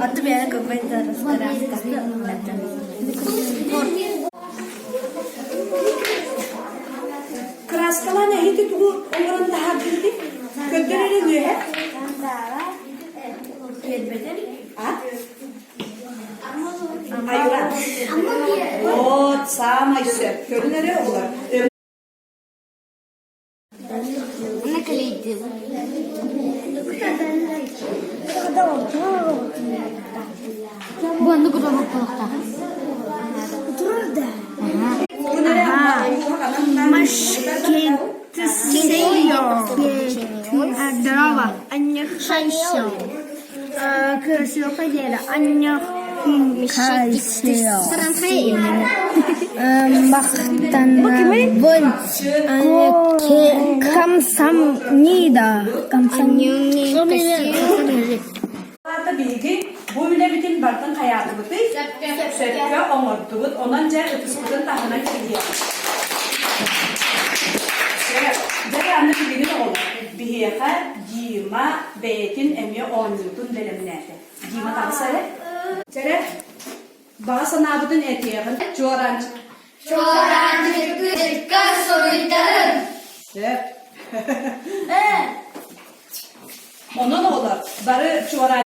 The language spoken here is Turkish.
Atı bir yere kapayı Kraskalar ne hidi bu onların daha bildik. Götürelim diyor hep. Ayıran. O sama ise. Körü nereye olur? Ne kalıydı? Bu anda kuda bakmakta. Oturur da. Дрова. Аннях хайсё. Красиво поделя. Аннях хайсё. Махтанабон. Камсамнида. Камсамнида. Bilgi, bu bile bütün barkın hayatı bu değil. Söpke omurdu, ondan cer ötüsünden tahına gidiyor. Cer anne bilgi ne olur? Bihiyaka, giyma, beytin, emiye, onlutun delimnete. Giyma tarzı. Cer, bazı nabudun eti yakın. Çoğrancı. Çoğrancı kırka soytarım. Söp. Onun olur. Barı çoğrancı.